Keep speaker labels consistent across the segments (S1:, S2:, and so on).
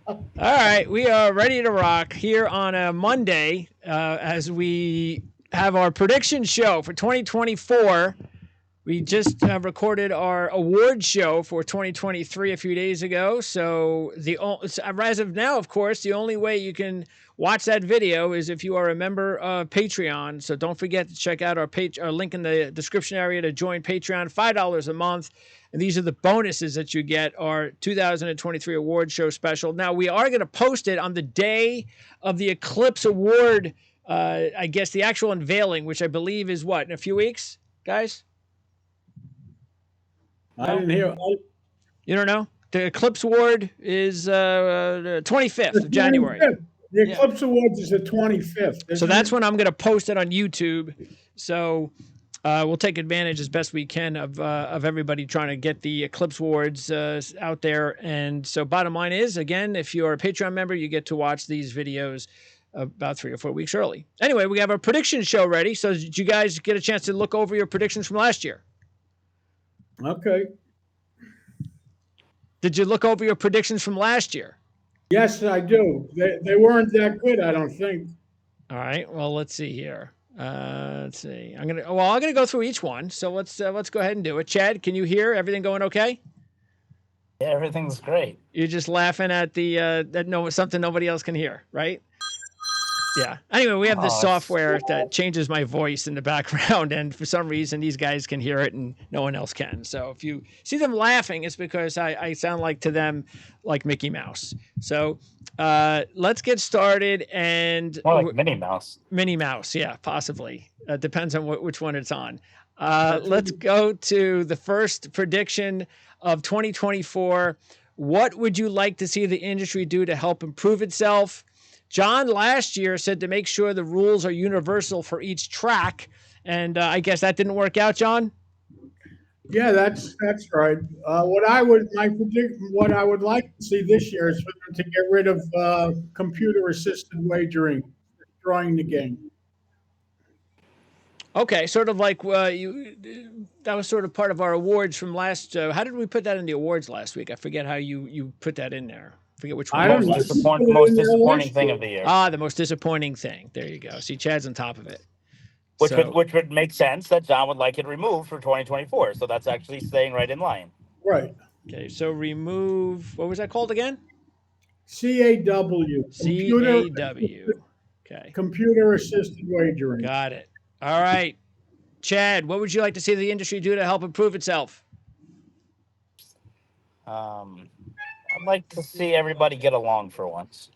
S1: All right, we are ready to rock here on a Monday as we have our prediction show for 2024. We just recorded our award show for 2023 a few days ago. So as of now, of course, the only way you can watch that video is if you are a member of Patreon. So don't forget to check out our link in the description area to join Patreon. $5 a month. And these are the bonuses that you get, our 2023 award show special. Now, we are going to post it on the day of the Eclipse Award, I guess the actual unveiling, which I believe is what, in a few weeks, guys?
S2: I didn't hear.
S1: You don't know? The Eclipse Award is the 25th of January.
S2: 25th. The Eclipse Awards is the 25th.
S1: So that's when I'm going to post it on YouTube. So we'll take advantage as best we can of everybody trying to get the Eclipse Awards out there. And so bottom line is, again, if you're a Patreon member, you get to watch these videos about 3 or 4 weeks early. Anyway, we have our prediction show ready. So did you guys get a chance to look over your predictions from last year?
S2: Okay.
S1: Did you look over your predictions from last year?
S2: Yes, I do. They weren't that good, I don't think.
S1: All right. Well, let's see here. Let's see. I'm gonna go through each one. So let's go ahead and do it. Chad, can you hear everything going okay?
S3: Yeah, everything's great.
S1: You're just laughing at the something nobody else can hear, right? Yeah. Anyway, we have this software that changes my voice in the background, and for some reason, these guys can hear it and no one else can. So if you see them laughing, it's because I sound like to them like Mickey Mouse. So let's get started. And
S3: more like Minnie Mouse.
S1: Minnie Mouse, yeah, possibly. Depends on which one it's on. Let's go to the first prediction of 2024. What would you like to see the industry do to help improve itself? John last year said to make sure the rules are universal for each track, and I guess that didn't work out, John.
S2: Yeah, that's right. What I would like to see this year is for them to get rid of computer-assisted wagering, destroying the game.
S1: Okay, sort of like that was sort of part of our awards from last. How did we put that in the awards last week? I forget how you put that in there. Forget which one.
S3: Most disappointing thing of the year.
S1: Ah, the most disappointing thing. There you go. See, Chad's on top of it.
S3: Which would make sense that John would like it removed for 2024. So that's actually staying right in line.
S2: Right.
S1: Okay, so remove. What was that called again?
S2: CAW.
S1: CAW. Okay.
S2: Computer-assisted wagering.
S1: Got it. All right, Chad. What would you like to see the industry do to help improve itself?
S3: I'd like to see everybody get along for once.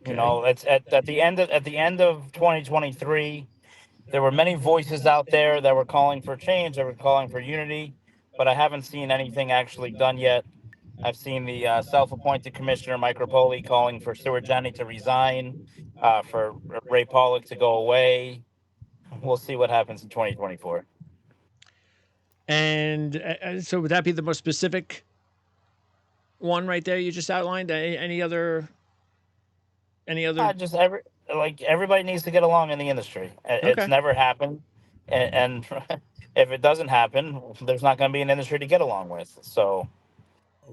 S3: Okay. You know, it's at the end of 2023, there were many voices out there that were calling for change, that were calling for unity, but I haven't seen anything actually done yet. I've seen the self-appointed commissioner, Mike Rapoli, calling for Stuart Jenney to resign, for Ray Pollock to go away. We'll see what happens in 2024.
S1: And so would that be the most specific one right there you just outlined? Any other?
S3: Everybody needs to get along in the industry. Okay. It's never happened, and if it doesn't happen, there's not going to be an industry to get along with. So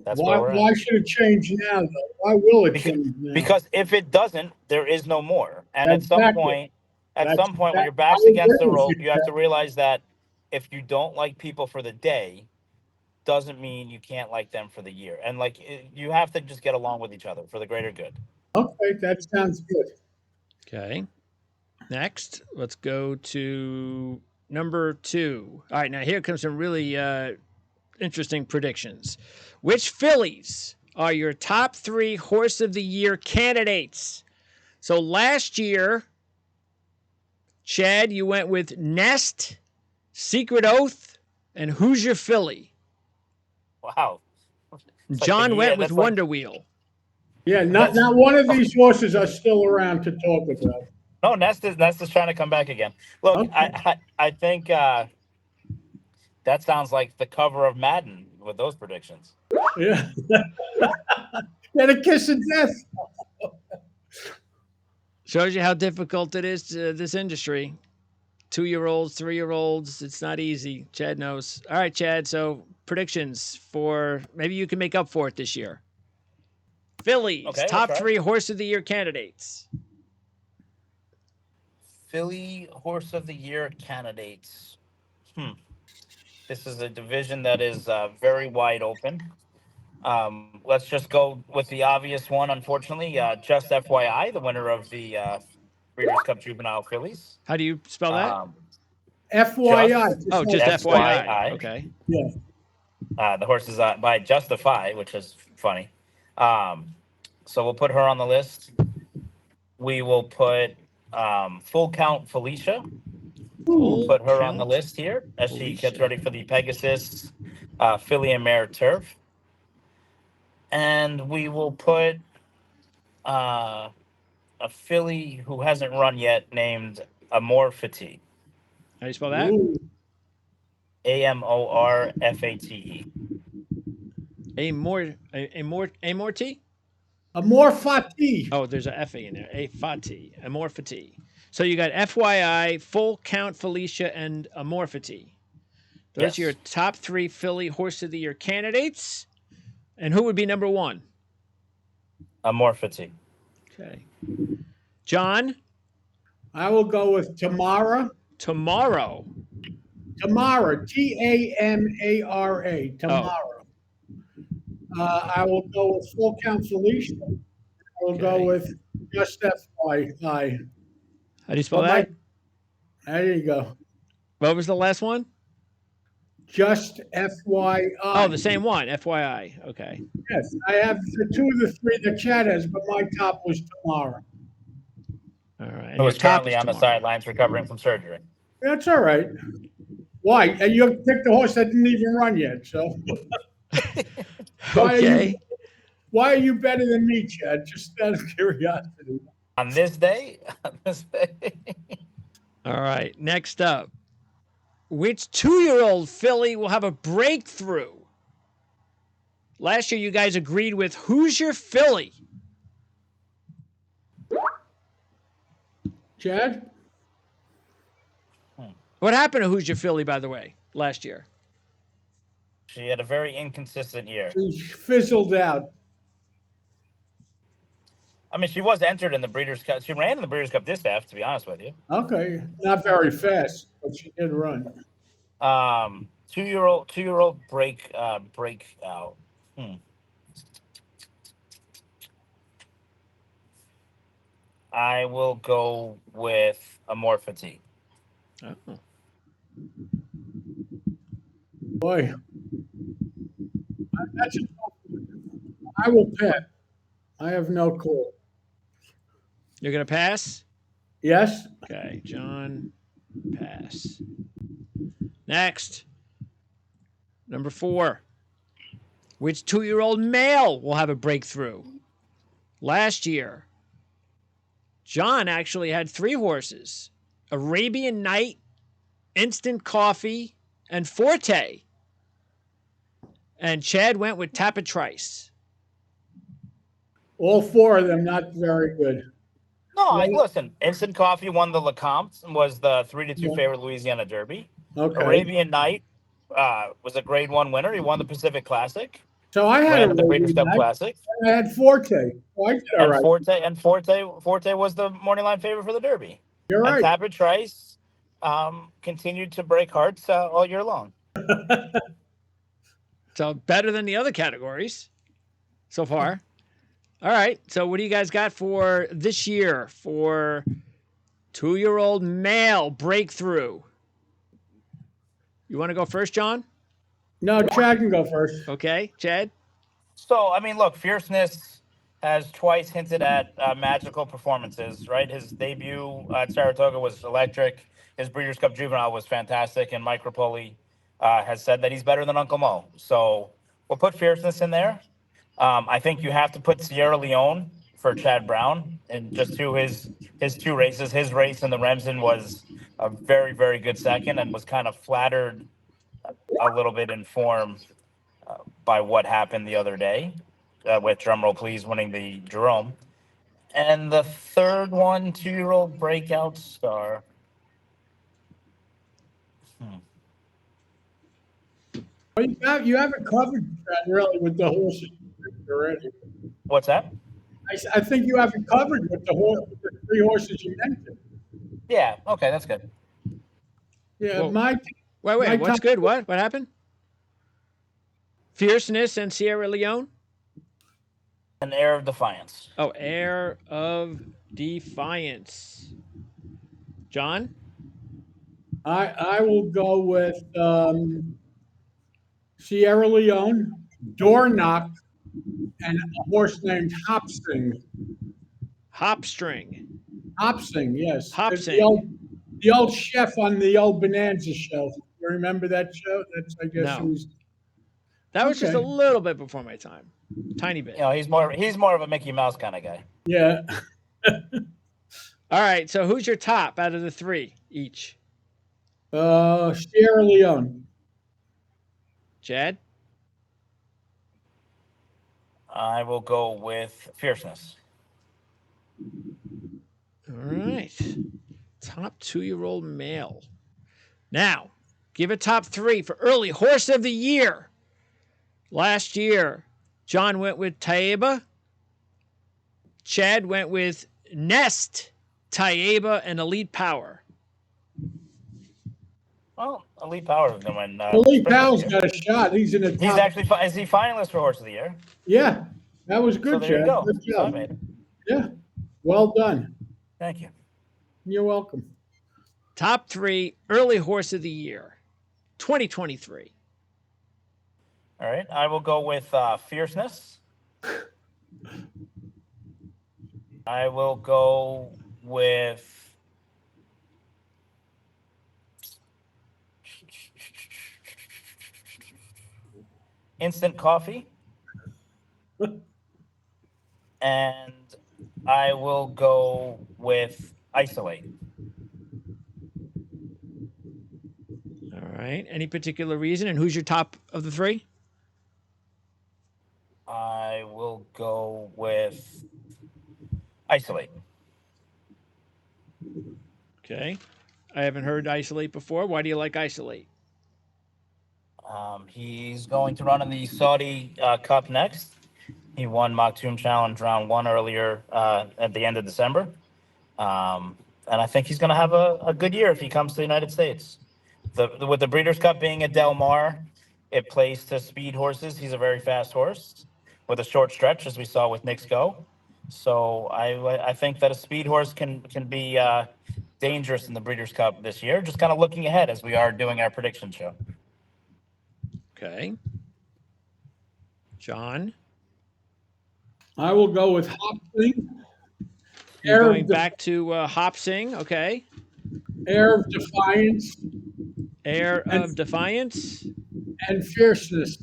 S3: that's
S2: why should it change now, though? Why will it change now?
S3: Because if it doesn't, there is no more. And at some point, when your back's against the rope, you have to realize that if you don't like people for the day, doesn't mean you can't like them for the year. And you have to just get along with each other for the greater good.
S2: Okay, that sounds good.
S1: Okay. Next, let's go to number 2. All right, now here comes some really interesting predictions. Which fillies are your top 3 horse of the year candidates? So last year, Chad, you went with Nest, Secret Oath, and Who's Your Filly?
S3: Wow.
S1: John went with Wonder Wheel.
S2: Yeah, not one of these horses are still around to talk about.
S3: No, Nest is trying to come back again. Look, okay. I think that sounds like the cover of Madden with those predictions.
S2: Yeah. Get a kiss of death.
S1: Shows you how difficult it is to this industry. 2-year-olds, 3-year-olds, it's not easy. Chad knows. All right, Chad, so predictions for maybe you can make up for it this year. Fillies,
S3: Okay, we'll
S1: top
S3: try.
S1: 3 Horse of the Year candidates.
S3: Philly Horse of the Year candidates. This is a division that is very wide open. Let's just go with the obvious one, unfortunately. Just FYI, the winner of the Breeders' Cup Juvenile Fillies.
S1: How do you spell that?
S2: FYI.
S3: Just
S1: Oh, just FYI.
S3: FYI.
S1: Okay.
S2: Yeah.
S3: The horse is by Justify, which is funny. So we'll put her on the list. We will put Full Count Felicia. We'll put her on the list here as she gets ready for the Pegasus Filly and Mare Turf. And we will put a filly who hasn't run yet named Amorfati.
S1: How do you spell that?
S3: Amorfate.
S1: Amorti?
S2: Amorfati.
S1: Oh, there's a F in there. Afati. Amorfati. So you got FYI, Full Count Felicia, and Amorfati. Those are your top 3 Philly Horse of the Year candidates. And who would be number 1?
S3: Amorfati.
S1: Okay. John?
S2: I will go with Tamara.
S1: Tomorrow.
S2: Tamara. Tamara. Tamara. I will go with Full Count Felicia. I will go with Just FYI.
S1: How do you spell that?
S2: There you go.
S1: What was the last one?
S2: Just FYI.
S1: Oh, the same one. FYI. Okay.
S2: Yes, I have the 2 of the 3 that Chad has, but my top was Tamara.
S1: All right.
S3: Who is currently on the sidelines recovering from surgery.
S2: That's all right. Why? And you picked the horse that didn't even run yet, so.
S1: Okay.
S2: Why are you better than me, Chad? Just out of curiosity.
S3: On this day?
S1: All right. Next up. Which 2-year-old filly will have a breakthrough? Last year, you guys agreed with Who's Your Filly?
S2: Chad?
S1: What happened to Who's Your Filly, by the way, last year?
S3: She had a very inconsistent year.
S2: She fizzled out.
S3: I mean, she was entered in the Breeders' Cup. She ran in the Breeders' Cup Distaff, to be honest with you.
S2: Okay. Not very fast, but she did run.
S3: 2-year-old breakout. I will go with Amorfati.
S1: Oh.
S2: Boy. I will pass. I have no clue.
S1: You're going to pass?
S2: Yes?
S1: Okay, John, pass. Next. Number 4. Which 2-year-old male will have a breakthrough? Last year, John actually had 3 horses. Arabian Night, Instant Coffee, and Forte. And Chad went with Tapatrice.
S2: All 4 of them not very good.
S3: No, listen. Instant Coffee won the Lecomte and was the 3-2 favorite Louisiana Derby.
S2: Okay.
S3: Arabian Night was a Grade 1 winner. He won the Pacific Classic.
S2: So I had
S3: the Breeders' Cup Classic.
S2: I had Forte. Oh, I did all right.
S3: Forte was the morning line favorite for the Derby.
S2: You're right.
S3: And Tapatrice continued to break hearts all year long.
S1: So better than the other categories so far. All right. So what do you guys got for this year for 2-year-old male breakthrough? You want to go first, John?
S2: No, Chad can go first.
S1: Okay, Chad?
S3: So, I mean, look, Fierceness has twice hinted at magical performances, right? His debut at Saratoga was electric. His Breeders' Cup Juvenile was fantastic. And Mike Rapoli has said that he's better than Uncle Mo. So we'll put Fierceness in there. I think you have to put Sierra Leone for Chad Brown and just his 2 races. His race in the Remsen was a very, very good second and was kind of flattered a little bit in form by what happened the other day with drumroll please winning the Jerome. And the third one, 2-year-old breakout star.
S2: Well, you haven't covered that really with the horses already.
S3: What's that?
S2: I think you have it covered with with the three horses you mentioned.
S3: Yeah. Okay, that's good.
S2: Yeah,
S1: Whoa.
S2: my
S1: Wait. What's
S2: top
S1: good? What happened? Fierceness and Sierra Leone.
S3: An Air of Defiance.
S1: Oh, Air of Defiance. John.
S2: I will go with Sierra Leone, Door Knock, and a horse named Hopsing.
S1: Hopstring.
S2: Hopsing, yes.
S1: Hopsing.
S2: The old chef on the old Bonanza show. You remember that show? That's I guess it
S1: No.
S2: was
S1: That was just
S2: okay.
S1: a little bit before my time. Tiny bit.
S3: You know, he's more of a Mickey Mouse kind of guy.
S2: Yeah.
S1: All right. So who's your top out of the three each?
S2: Sierra Leone.
S1: Chad?
S3: I will go with Fierceness.
S1: All right. Top 2-year-old male. Now, give a top three for early horse of the year. Last year, John went with Taiba. Chad went with Nest, Taiba, and Elite Power.
S3: Well, Elite Power is going to win.
S2: Elite Power's got a shot. He's in the top.
S3: He's actually is he finalist for Horse of the Year?
S2: Yeah, that was good,
S3: So there
S2: Chad.
S3: you go.
S2: Good
S3: So I
S2: job.
S3: made it.
S2: Yeah, well done.
S3: Thank you.
S2: You're welcome.
S1: Top three early horse of the year, 2023.
S3: All right, I will go with Fierceness. I will go with Instant Coffee. And I will go with Isolate.
S1: All right. Any particular reason? And who's your top of the three?
S3: I will go with Isolate.
S1: Okay. I haven't heard Isolate before. Why do you like Isolate?
S3: He's going to run in the Saudi Cup next. He won Maktoum Challenge round 1 earlier at the end of December. And I think he's going to have a good year if he comes to the United States. With the Breeders' Cup being at Del Mar, it plays to speed horses. He's a very fast horse with a short stretch, as we saw with Knicks Go. So I think that a speed horse can be dangerous in the Breeders' Cup this year. Just kind of looking ahead as we are doing our prediction show.
S1: Okay. John?
S2: I will go with Hopsing.
S1: You're going back to Hopsing. Okay.
S2: Air of Defiance.
S1: Air of Defiance.
S2: And Fierceness.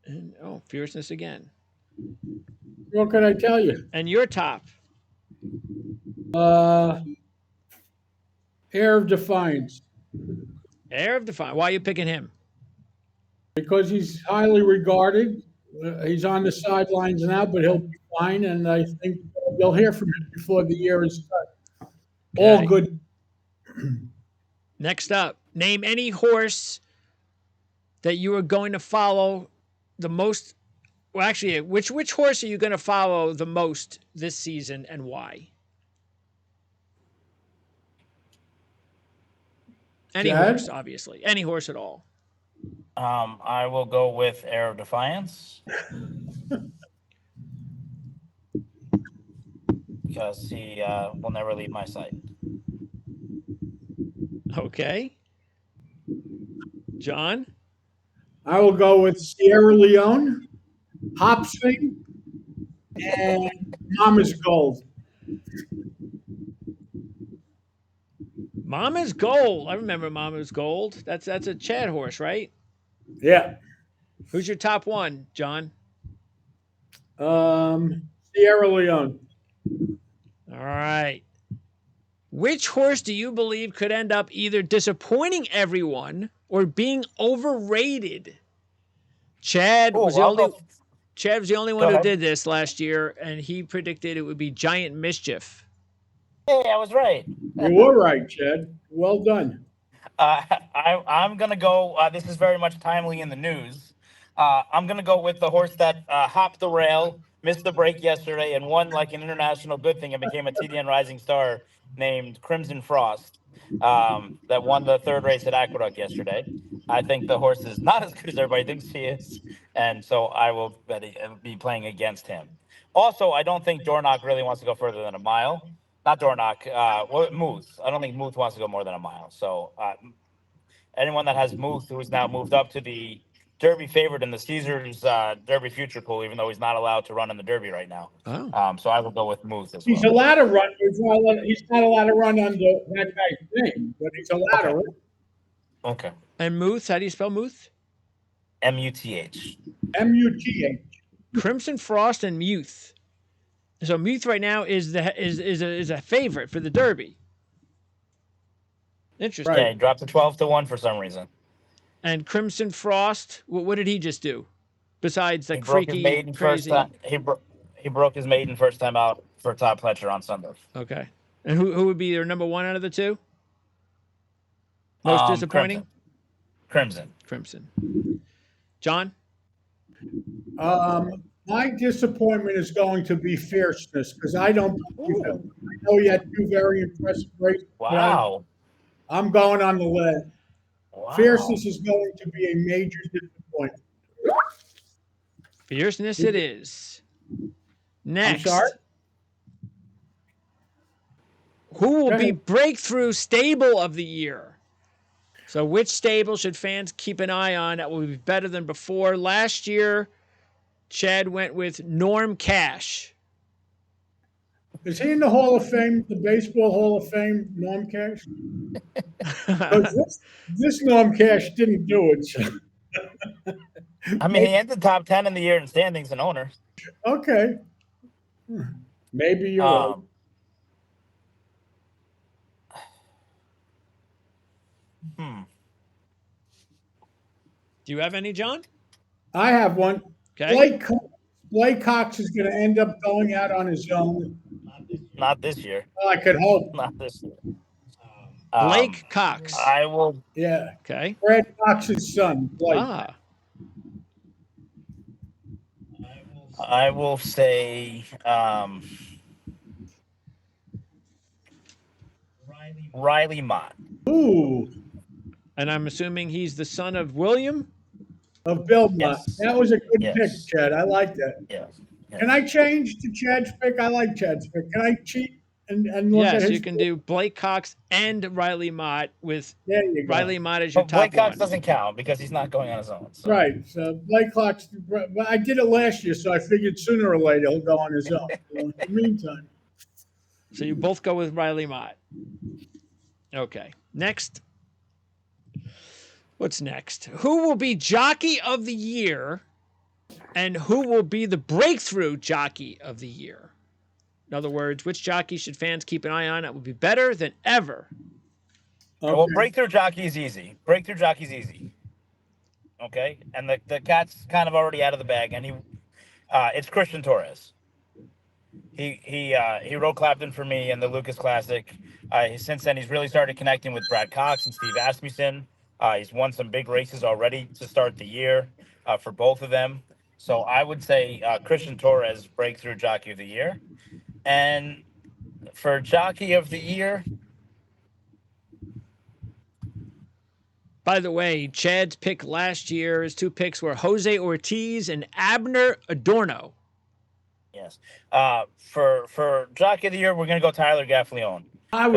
S1: And, Fierceness again.
S2: What can I tell you?
S1: And your top?
S2: Air of Defiance.
S1: Air of Defiance. Why are you picking him?
S2: Because he's highly regarded. He's on the sidelines now, but he'll be fine. And I think you'll hear from him before the year is done.
S1: Okay.
S2: All good.
S1: Next up, name any horse that you are going to follow the most. Well, actually, which horse are you going to follow the most this season and why? Any
S2: Chad?
S1: horse, obviously. Any horse at all.
S3: I will go with Air of Defiance. Because he will never leave my sight.
S1: Okay. John?
S2: I will go with Sierra Leone, Hopsing, and Mama's Gold.
S1: Mama's Gold. I remember Mama's Gold. That's a Chad horse, right?
S2: Yeah.
S1: Who's your top one, John?
S2: Sierra Leone.
S1: All right. Which horse do you believe could end up either disappointing everyone or being overrated? Chad was the only one who did this last year, and he predicted it would be Giant Mischief.
S3: Hey, I was right.
S2: You were right, Chad. Well done.
S3: I'm going to go. This is very much timely in the news. I'm going to go with the horse that hopped the rail, missed the break yesterday, and won like an international good thing and became a TDN Rising Star named Crimson Frost. That won the third race at Aqueduct yesterday. I think the horse is not as good as everybody thinks he is, and so I will be playing against him. Also, I don't think Dornock really wants to go further than a mile. Not Dornock, Muth. I don't think Muth wants to go more than a mile. So anyone that has Muth, who is now moved up to the Derby favorite in the Caesars Derby Future Pool, even though he's not allowed to run in the Derby right now.
S1: Oh.
S3: So I will go with Muth as well.
S2: He's allowed to run. He's not allowed to run under that guy's name, but he's allowed to run.
S3: Okay.
S1: And Muth, how do you spell Muth?
S3: Muth.
S2: Muth.
S1: Crimson Frost and Muth. So Muth right now is a favorite for the Derby. Interesting.
S3: Yeah, he dropped to 12-1 for some reason.
S1: And Crimson Frost, what did he just do? Besides like freaky,
S3: maiden
S1: crazy.
S3: He broke his maiden first time out for Todd Pletcher on Sunday.
S1: Okay. And who would be their number one out of the two? Most disappointing?
S3: Crimson.
S1: John?
S2: My disappointment is going to be Fierceness because I don't believe him. I know he had two very impressive races.
S3: Wow.
S2: I'm going on the lead.
S3: Wow.
S2: Fierceness is going to be a major disappointment.
S1: Fierceness it is. Next.
S2: I'm sorry?
S1: Who will be Breakthrough Stable of the Year? So which stable should fans keep an eye on that will be better than before? Last year, Chad went with Norm Cash.
S2: Is he in the Hall of Fame, the Baseball Hall of Fame, Norm Cash? this Norm Cash didn't do it. So.
S3: I mean, he entered top 10 in the year in standings and owners.
S2: Okay. Maybe you're right.
S1: Do you have any, John?
S2: I have one.
S1: Okay.
S2: Blake Cox is going to end up going out on his own.
S3: Not this year.
S2: Well, I could hope.
S3: Not this year.
S1: Blake Cox.
S3: I will.
S2: Yeah.
S1: Okay.
S2: Brad Cox's son, Blake.
S3: I will say Riley Mott.
S2: Ooh.
S1: And I'm assuming he's the son of William?
S2: Of Bill Mott.
S3: Yes.
S2: That was a good pick, Chad. I like that.
S3: Yes.
S2: Can I change to Chad's pick? I like Chad's pick. Can I cheat and look at his
S1: you can do Blake Cox and Riley Mott with
S2: There you go.
S1: Riley Mott as your top
S3: Blake Cox
S1: one.
S3: doesn't count because he's not going on his own. So.
S2: Right. So Blake Cox, I did it last year, so I figured sooner or later he'll go on his own. In the meantime.
S1: So you both go with Riley Mott. Okay. Next. What's next? Who will be Jockey of the Year and who will be the Breakthrough Jockey of the Year? In other words, which jockey should fans keep an eye on that will be better than ever?
S2: Okay.
S3: Well, Breakthrough Jockey is easy. Okay? And the cat's kind of already out of the bag, and it's Christian Torres. He rode Clapton for me in the Lucas Classic. Since then, he's really started connecting with Brad Cox and Steve Asmussen. He's won some big races already to start the year for both of them. So I would say Christian Torres, Breakthrough Jockey of the Year. And for Jockey of the Year...
S1: By the way, Chad's pick last year, his two picks were Jose Ortiz and Abner Adorno.
S3: Yes. For Jockey of the Year, we're going to go Tyler Gaffleone. I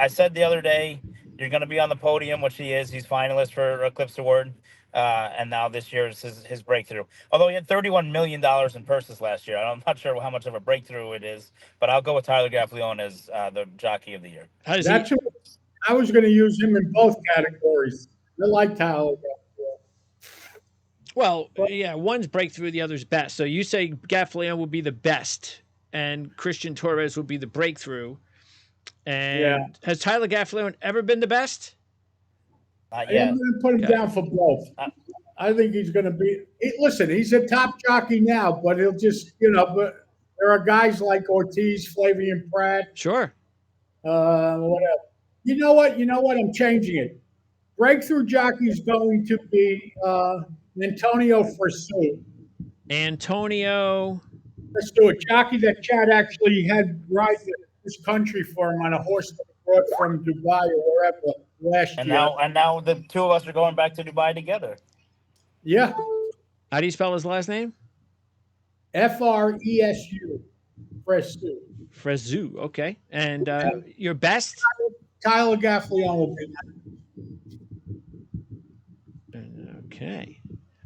S3: said the other day, you're going to be on the podium, which he is. He's finalist for Eclipse Award. And now this year is his breakthrough. Although he had $31 million in purses last year. I'm not sure how much of a breakthrough it is, but I'll go with Tyler Gaffleone as the Jockey of the Year.
S2: I was going to use him in both categories. I like Tyler Gaffleone.
S1: Well, yeah, one's breakthrough, the other's best. So you say Gaffleone will be the best, and Christian Torres will be the breakthrough. And has Tyler Gaffleone ever been the best?
S3: Not yet.
S2: I'm going to put him down for both. I think he's going to be. Listen, he's a top jockey now, but he'll just, but there are guys like Ortiz, Flavian Pratt.
S1: Sure.
S2: Whatever. You know what? I'm changing it. breakthrough jockey is going to be Antonio Forsu.
S1: Antonio.
S2: Let's do it. Jockey that Chad actually had riding this country for him on a horse that he brought from Dubai or wherever last
S3: And
S2: year.
S3: now the two of us are going back to Dubai together.
S2: Yeah.
S1: How do you spell his last name?
S2: Fresu. Fresu.
S1: Frezu. Okay. And your best?
S2: Tyler Gaffleon will be.
S1: Okay.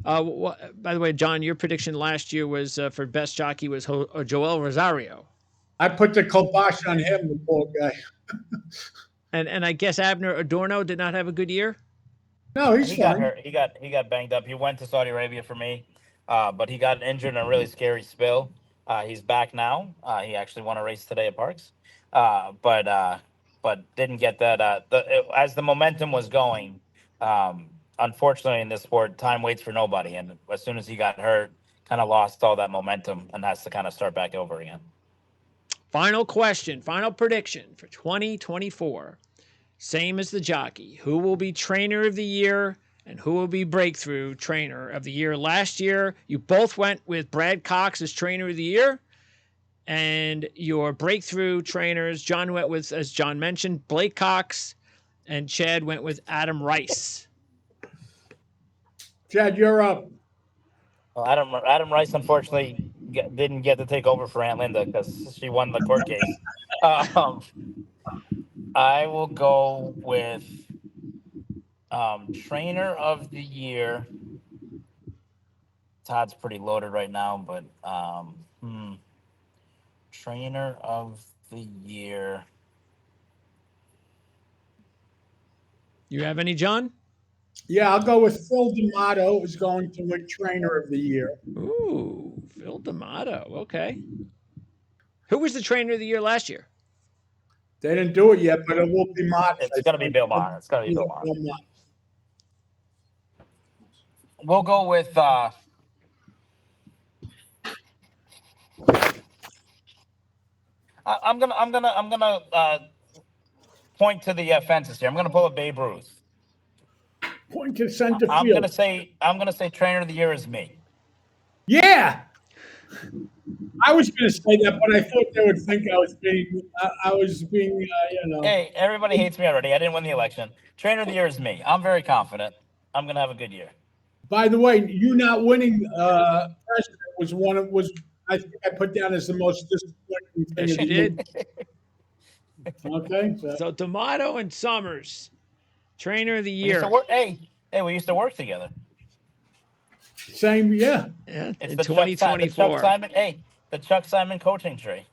S1: By the way, John, your prediction last year was for best jockey was Joel Rosario.
S2: I put the kibosh on him, the poor guy.
S1: And I guess Abner Adorno did not have a good year.
S2: No, he's
S3: He
S2: fine.
S3: got hurt. He got banged up. He went to Saudi Arabia for me, but he got injured in a really scary spill. He's back now. He actually won a race today at Parks, but didn't get that. As the momentum was going, unfortunately in this sport, time waits for nobody. And as soon as he got hurt, kind of lost all that momentum and has to kind of start back over again.
S1: Final question, final prediction for 2024. Same as the jockey. Who will be trainer of the year and who will be breakthrough trainer of the year? Last year, you both went with Brad Cox as trainer of the year. And your breakthrough trainers, John went with, as John mentioned, Blake Cox, and Chad went with Adam Rice.
S2: Chad, you're up.
S3: Well, Adam Rice unfortunately didn't get to take over for Aunt Linda because she won the court case. I will go with trainer of the year. Todd's pretty loaded right now, but trainer of the year.
S1: You have any, John?
S2: Yeah, I'll go with Phil D'Amato, who's going to win trainer of the year.
S1: Ooh, Phil D'Amato. Okay. Who was the trainer of the year last year?
S2: They didn't do it yet, but it will be Mott.
S3: It's going to be Bill Maher. It's going to be Bill Maher. We'll go with I'm gonna point to the fences here. I'm gonna pull a Babe Ruth.
S2: Point to center
S3: I'm
S2: field.
S3: gonna say trainer of the year is me.
S2: Yeah. I was going to say that, but I thought they would think I was being, you know.
S3: Hey, everybody hates me already. I didn't win the election. Trainer of the year is me. I'm very confident. I'm gonna have a good year.
S2: By the way, you not winning president was I think I put down as the most disappointing thing.
S1: Yes, you did.
S2: Okay.
S1: So D'Amato and Summers, trainer of the
S3: We used
S1: year.
S3: to work, hey, we used to work together.
S2: Same, yeah.
S1: Yeah,
S3: It's
S1: in
S3: the
S1: 2024.
S3: The Chuck Simon coaching tree.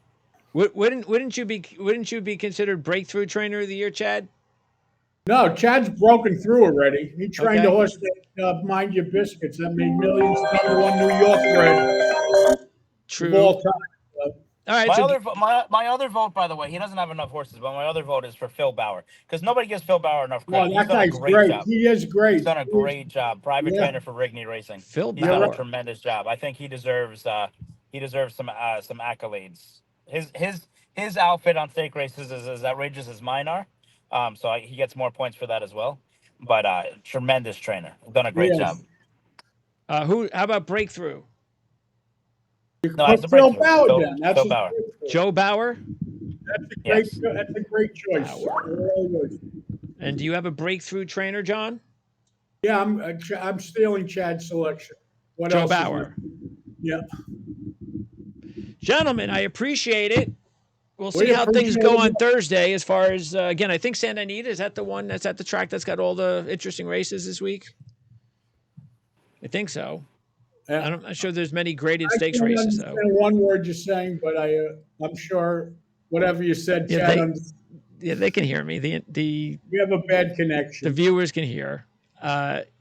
S1: Wouldn't you be considered breakthrough trainer of the year, Chad?
S2: No, Chad's broken through already. He trained
S1: Okay.
S2: a horse that Mind Your Biscuits that made millions. Number one New York bred
S1: True.
S2: of all time.
S1: All right.
S3: My other vote, by the way, he doesn't have enough horses, but my other vote is for Phil Bauer because nobody gives Phil Bauer enough credit.
S2: No, that guy's great. He is great.
S3: He's done a great job. Private trainer for Rigney Racing.
S1: Phil
S3: He's done
S1: Bauer.
S3: a tremendous job. I think he deserves some accolades. His outfit on stake races is as outrageous as mine are. So he gets more points for that as well. But tremendous trainer. Done a great job.
S1: How about breakthrough?
S3: No, that's a
S2: Phil
S3: breakthrough.
S2: Bauer then. That's
S3: Phil Bauer.
S1: Joe Bauer?
S2: That's a great choice.
S1: And do you have a breakthrough trainer, John?
S2: Yeah, I'm stealing Chad's selection. What
S1: Joe
S2: else?
S1: Bauer.
S2: Yeah.
S1: Gentlemen, I appreciate it. We'll
S2: We
S1: see how things go
S2: appreciate
S1: on Thursday. As far as again, I think Santa Anita, is that the one that's at the track that's got all the interesting races this week? I think so.
S2: Yeah.
S1: I'm not sure there's many graded
S2: I
S1: stakes
S2: can't
S1: races though.
S2: understand one word you're saying, but I'm sure whatever you said,
S1: Yeah,
S2: Chad,
S1: they can hear me.
S2: we have a bad connection.
S1: The viewers can hear.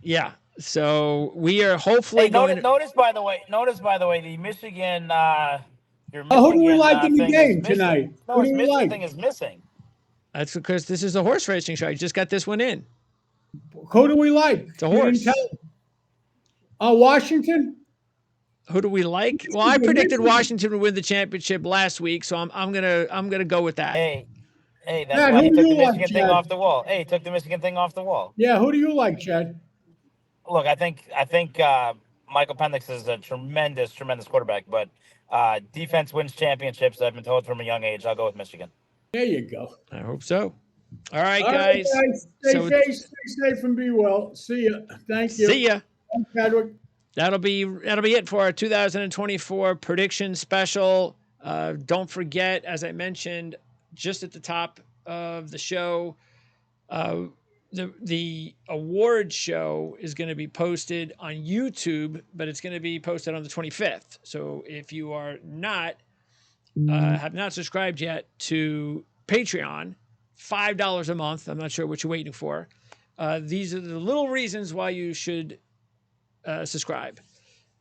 S1: Yeah. So we are hopefully
S3: Hey,
S1: going.
S3: notice by the way, the Michigan. Your Michigan,
S2: Who do we like in the
S3: thing
S2: game
S3: is missing.
S2: tonight?
S3: No,
S2: Who
S3: his
S2: do we
S3: Michigan
S2: like?
S3: thing is missing.
S1: That's because this is a horse racing show. I just got this one in.
S2: Who do we like?
S1: It's a
S2: You
S1: horse.
S2: didn't tell- Washington?
S1: Who do we like? Well, I predicted Washington would win the championship last week, so I'm gonna go with that.
S3: Hey, Hey, that's
S2: Chad,
S3: why
S2: who
S3: he
S2: do
S3: took the
S2: you like,
S3: Michigan thing
S2: Chad?
S3: off the wall. Hey, he took the Michigan thing off the wall.
S2: Yeah, who do you like, Chad?
S3: Look, I think Michael Penix is a tremendous, tremendous quarterback, but defense wins championships. I've been told from a young age. I'll go with Michigan.
S2: There you go.
S1: I hope so. All right,
S2: All right,
S1: guys.
S2: guys.
S1: So
S2: Stay safe and be well. See ya. Thank
S1: see
S2: you.
S1: ya.
S2: Thanks, Chadwick.
S1: That'll be it for our 2024 prediction special. Don't forget, as I mentioned just at the top of the show, the award show is going to be posted on YouTube, but it's going to be posted on the 25th. So if you are not have not subscribed yet to Patreon, $5 a month. I'm not sure what you're waiting for. These are the little reasons why you should subscribe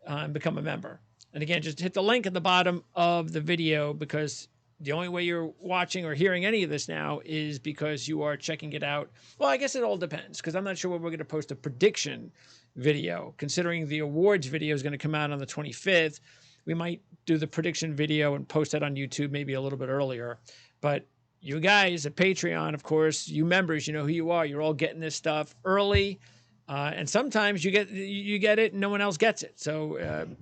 S1: and become a member. And again, just hit the link at the bottom of the video, because the only way you're watching or hearing any of this now is because you are checking it out. Well, I guess it all depends, because I'm not sure when we're going to post a prediction video. Considering the awards video is going to come out on the 25th, we might do the prediction video and post that on YouTube maybe a little bit earlier. But you guys at Patreon, of course, you members, you know who you are. You're all getting this stuff early. And sometimes you get it and no one else gets it. So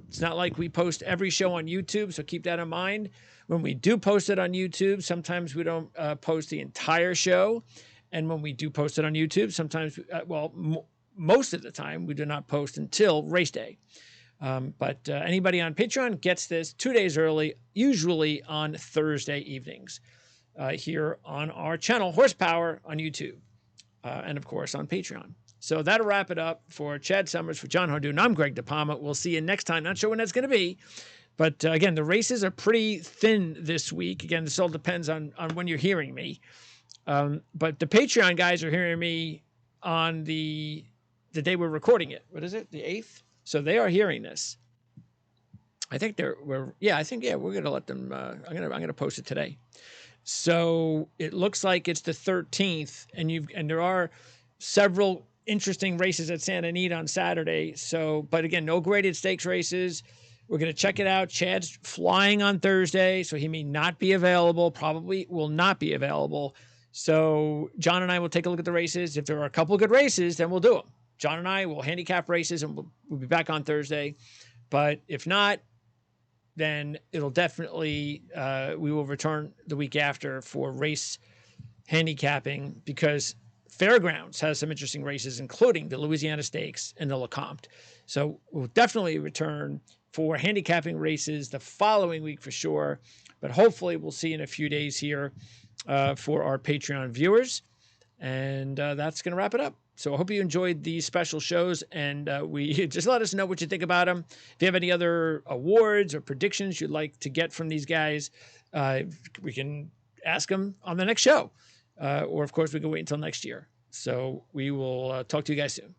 S1: it's not like we post every show on YouTube. So keep that in mind. When we do post it on YouTube, sometimes we don't post the entire show. And when we do post it on YouTube, sometimes, most of the time, we do not post until race day. But anybody on Patreon gets this 2 days early, usually on Thursday evenings, here on our channel, Horsepower, on YouTube, and of course on Patreon. So that'll wrap it up for Chad Summers, for Jon Hardoon. I'm Greg DePalma. We'll see you next time. Not sure when that's going to be. But again, the races are pretty thin this week. Again, this all depends on when you're hearing me. But the Patreon guys are hearing me on the day we're recording it. What is it? The 8th? So they are hearing this. I think we're going to let them, I'm going to post it today. So it looks like it's the 13th, and there are several interesting races at Santa Anita on Saturday. So, but again, no graded stakes races. We're going to check it out. Chad's flying on Thursday, so he may not be available, probably will not be available. So John and I will take a look at the races. If there are a couple of good races, then we'll do them. John and I will handicap races, and we'll be back on Thursday. But if not, then it'll definitely, we will return the week after for race handicapping, because Fairgrounds has some interesting races, including the Louisiana Stakes and the Lecomte. So we'll definitely return for handicapping races the following week for sure. But hopefully we'll see in a few days here for our Patreon viewers. And that's going to wrap it up. So I hope you enjoyed these special shows, and we just let us know what you think about them. If you have any other awards or predictions you'd like to get from these guys, we can ask them on the next show. Or, of course, we can wait until next year. So we will talk to you guys soon.